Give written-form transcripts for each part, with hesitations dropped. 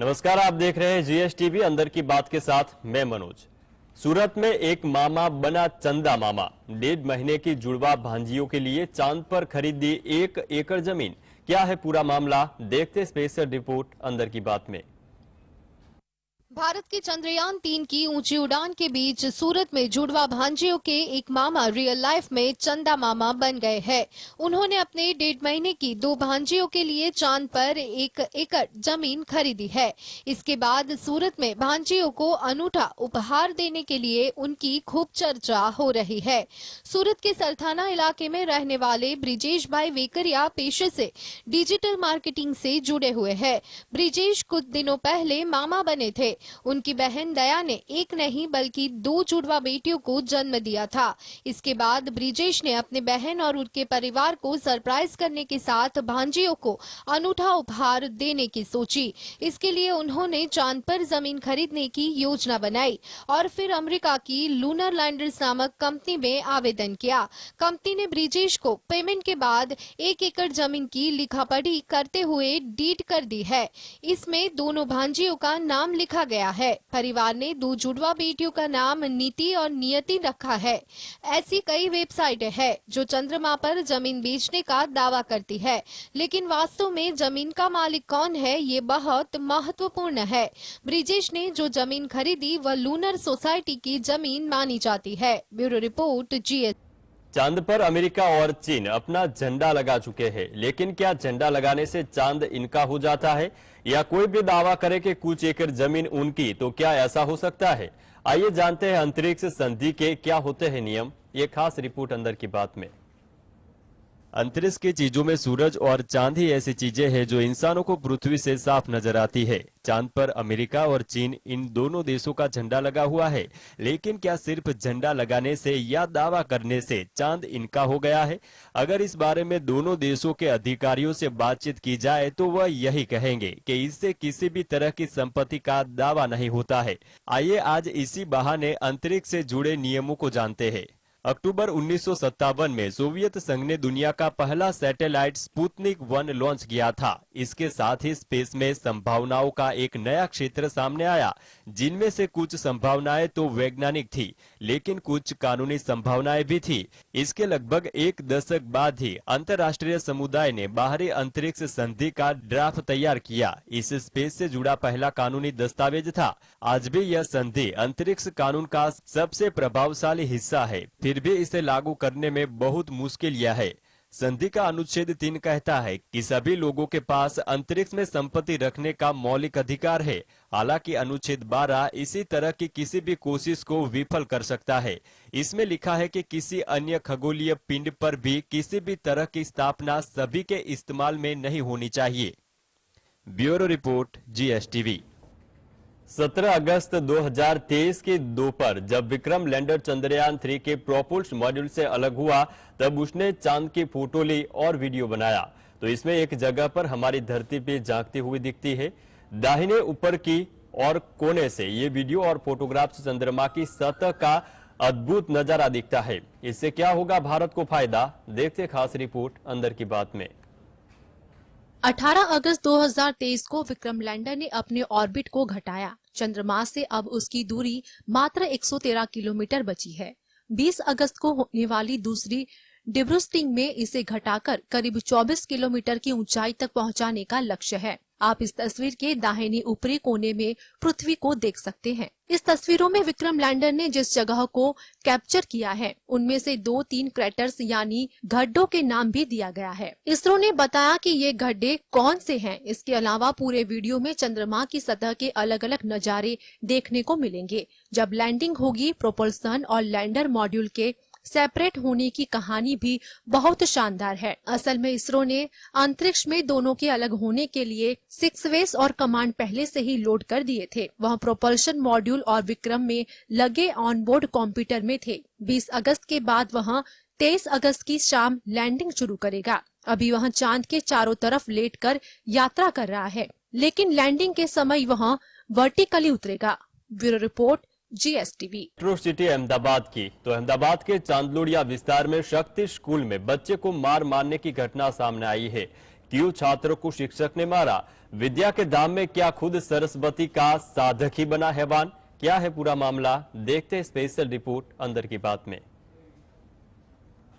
नमस्कार, आप देख रहे हैं जीएस टीवी अंदर की बात के साथ मैं मनोज। सूरत में एक मामा बना चंदा मामा। 1.5 महीने की जुड़वा भांजियों के लिए चांद पर खरीदी 1 एकड़ जमीन। क्या है पूरा मामला, देखते स्पेशल रिपोर्ट अंदर की बात में। भारत के चंद्रयान 3 की ऊंची उड़ान के बीच सूरत में जुड़वा भांजियों के एक मामा रियल लाइफ में चंदा मामा बन गए हैं। उन्होंने अपने 1.5 महीने की 2 भांजियों के लिए चांद पर 1 एकड़ जमीन खरीदी है। इसके बाद सूरत में भांजियों को अनूठा उपहार देने के लिए उनकी खूब चर्चा हो रही है। सूरत के सरथाना इलाके में रहने वाले ब्रिजेश भाई वेकरिया पेशे से डिजिटल मार्केटिंग से जुड़े हुए हैं। ब्रिजेश कुछ दिनों पहले मामा बने थे। उनकी बहन दया ने एक नहीं बल्कि 2 जुड़वा बेटियों को जन्म दिया था। इसके बाद ब्रिजेश ने अपने बहन और उनके परिवार को सरप्राइज करने के साथ भांजियों को अनूठा उपहार देने की सोची। इसके लिए उन्होंने चांद पर जमीन खरीदने की योजना बनाई और फिर अमेरिका की लूनर लैंडर्स नामक कंपनी में आवेदन किया। कंपनी ने ब्रिजेश को पेमेंट के बाद 1 एकड़ जमीन की लिखापढ़ी करते हुए डीड कर दी है। इसमें दोनों भांजियों का नाम लिखा गया है। परिवार ने 2 जुड़वा बेटियों का नाम नीति और नियति रखा है। ऐसी कई वेबसाइटें हैं जो चंद्रमा पर जमीन बेचने का दावा करती है, लेकिन वास्तव में जमीन का मालिक कौन है ये बहुत महत्वपूर्ण है। ब्रिजेश ने जो जमीन खरीदी वह लूनर सोसाइटी की जमीन मानी जाती है। Bureau report GS. चांद पर अमेरिका और चीन अपना झंडा लगा चुके हैं, लेकिन क्या झंडा लगाने से चांद इनका हो जाता है, या कोई भी दावा करे कि कुछ एकड़ जमीन उनकी, तो क्या ऐसा हो सकता है? आइए जानते हैं अंतरिक्ष संधि के क्या होते हैं नियम, ये खास रिपोर्ट अंदर की बात में। अंतरिक्ष की चीजों में सूरज और चांद ही ऐसी चीजें हैं जो इंसानों को पृथ्वी से साफ नजर आती है। चांद पर अमेरिका और चीन, इन दोनों देशों का झंडा लगा हुआ है, लेकिन क्या सिर्फ झंडा लगाने से या दावा करने से चांद इनका हो गया है? अगर इस बारे में दोनों देशों के अधिकारियों से बातचीत की जाए तो वह यही कहेंगे कि इससे किसी भी तरह की संपत्ति का दावा नहीं होता है। आइए आज इसी बहाने अंतरिक्ष से जुड़े नियमों को जानते हैं। अक्टूबर 1957 में सोवियत संघ ने दुनिया का पहला सैटेलाइट स्पुतनिक 1 लॉन्च किया था। इसके साथ ही स्पेस में संभावनाओं का एक नया क्षेत्र सामने आया, जिनमें से कुछ संभावनाएं तो वैज्ञानिक थी, लेकिन कुछ कानूनी संभावनाएं भी थी। इसके लगभग 1 दशक बाद ही अंतर्राष्ट्रीय समुदाय ने बाहरी अंतरिक्ष संधि का ड्राफ्ट तैयार किया। इस स्पेस से जुड़ा पहला कानूनी दस्तावेज था। आज भी यह संधि अंतरिक्ष कानून का सबसे प्रभावशाली हिस्सा है, फिर भी इसे लागू करने में बहुत मुश्किल यह है। संधि का अनुच्छेद 3 कहता है कि सभी लोगों के पास अंतरिक्ष में संपत्ति रखने का मौलिक अधिकार है। हालांकि अनुच्छेद 12 इसी तरह की किसी भी कोशिश को विफल कर सकता है। इसमें लिखा है कि किसी अन्य खगोलीय पिंड पर भी किसी भी तरह की स्थापना सभी के इस्तेमाल में नहीं होनी चाहिए। Bureau report GSTV. 17 अगस्त 2023 की दोपहर जब विक्रम लैंडर चंद्रयान 3 के प्रोपल्शन मॉड्यूल से अलग हुआ, तब उसने चांद की फोटो ली और वीडियो बनाया। तो इसमें एक जगह पर हमारी धरती पे झांकती हुई दिखती है। दाहिने ऊपर की और कोने से ये वीडियो और फोटोग्राफ से चंद्रमा की सतह का अद्भुत नजारा दिखता है। इससे क्या होगा भारत को फायदा, देखते खास रिपोर्ट अंदर की बात में। 18 अगस्त 2023 को विक्रम लैंडर ने अपने ऑर्बिट को घटाया। चंद्रमा से अब उसकी दूरी मात्र 113 किलोमीटर बची है। 20 अगस्त को होने वाली दूसरी डिब्रूस्टिंग में इसे घटाकर करीब 24 किलोमीटर की ऊंचाई तक पहुंचाने का लक्ष्य है। आप इस तस्वीर के दाहिने ऊपरी कोने में पृथ्वी को देख सकते हैं। इस तस्वीरों में विक्रम लैंडर ने जिस जगह को कैप्चर किया है, उनमें से 2-3 क्रैटर्स यानी गड्ढों के नाम भी दिया गया है। इसरो ने बताया कि ये गड्ढे कौन से हैं। इसके अलावा पूरे वीडियो में चंद्रमा की सतह के अलग अलग नजारे देखने को मिलेंगे। जब लैंडिंग होगी, प्रोपल्सन और लैंडर मॉड्यूल के सेपरेट होने की कहानी भी बहुत शानदार है। असल में इसरो ने अंतरिक्ष में दोनों के अलग होने के लिए 6 वेस और कमांड पहले से ही लोड कर दिए थे। वह प्रोपल्शन मॉड्यूल और विक्रम में लगे ऑनबोर्ड कंप्यूटर में थे। 20 अगस्त के बाद वह 23 अगस्त की शाम लैंडिंग शुरू करेगा। अभी वह चांद के चारों तरफ लेटकर यात्रा कर रहा है, लेकिन लैंडिंग के समय वह वर्टिकली उतरेगा। Bureau report GSTV. Metro city Ahmedabad की, तो अहमदाबाद के चांदलोड़िया विस्तार में शक्ति स्कूल में बच्चे को मारने की घटना सामने आई है। क्यों छात्र को शिक्षक ने मारा, विद्या के दाम में क्या खुद सरस्वती का साधक ही बना हैवान? क्या है पूरा मामला, देखते हैं स्पेशल रिपोर्ट अंदर की बात में।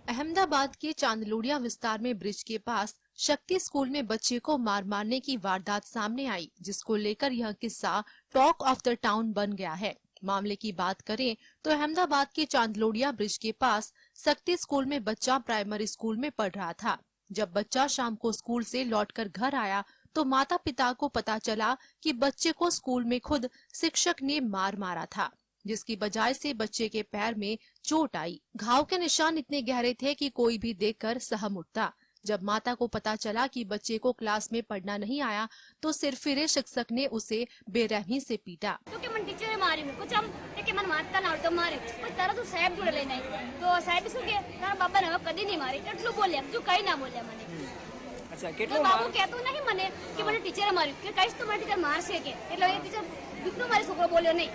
अहमदाबाद के चांदलोडिया विस्तार में ब्रिज के पास शक्ति स्कूल में बच्चे को मारने की वारदात सामने आई, जिसको लेकर यह किस्सा टॉक ऑफ द टाउन बन गया है। मामले की बात करें तो अहमदाबाद के चांदलोडिया ब्रिज के पास शक्ति स्कूल में बच्चा प्राइमरी स्कूल में पढ़ रहा था। जब बच्चा शाम को स्कूल से लौटकर घर आया तो माता पिता को पता चला कि बच्चे को स्कूल में खुद शिक्षक ने मारा था, जिसकी बजाय से बच्चे के पैर में चोट आई। घाव के निशान इतने गहरे थे कि कोई भी देखकर सहम उठता। जब माता को पता चला कि बच्चे को क्लास में पढ़ना नहीं आया तो सिरफिरे शिक्षक ने उसे बेरहमी से पीटा। क्योंकि मन टीचर मारी में कुछ हम लेके मन मारता ना तो मारे पर तारा तो साहब जुड़े लेना तो साहब सुके तारा बाबा ने कदी नहीं मारी એટલું બોલ્યા जो कहीं ना बोल्યા મને। अच्छा तो કેટલો बाबू कहतो नहीं मने कि મને टीचर मारी કે કઈશ તો મને टीचर मार से के એટલે એ टीचर દીકરો મારી છોકરો બોલ્યો નહીં।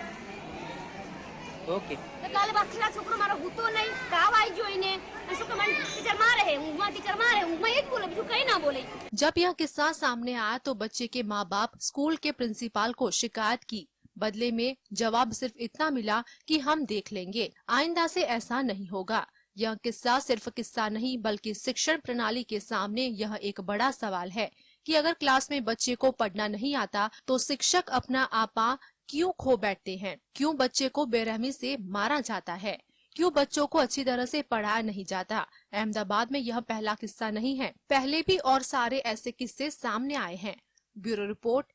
ओके तो काले बाखला छोकरो मारो हूतो नहीं ताव आई जोईने तो के मन टीचर मारे है हूं मां टीचर मारे हूं मैं एक बोले बिजू कहीं ना बोले। जब यह किस्सा सामने आया तो बच्चे के माँ बाप स्कूल के प्रिंसिपल को शिकायत की। बदले में जवाब सिर्फ इतना मिला कि हम देख लेंगे, आइंदा से ऐसा नहीं होगा। यह किस्सा सिर्फ किस्सा नहीं बल्कि शिक्षण प्रणाली के सामने यह एक बड़ा सवाल है कि अगर क्लास में बच्चे को पढ़ना नहीं आता तो शिक्षक अपना आपा क्यों खो बैठते हैं? क्यों बच्चे को बेरहमी से मारा जाता है? क्यों बच्चों को अच्छी तरह से पढ़ाया नहीं जाता? अहमदाबाद में यह पहला किस्सा नहीं है, पहले भी और सारे ऐसे किस्से सामने आए हैं। Bureau report,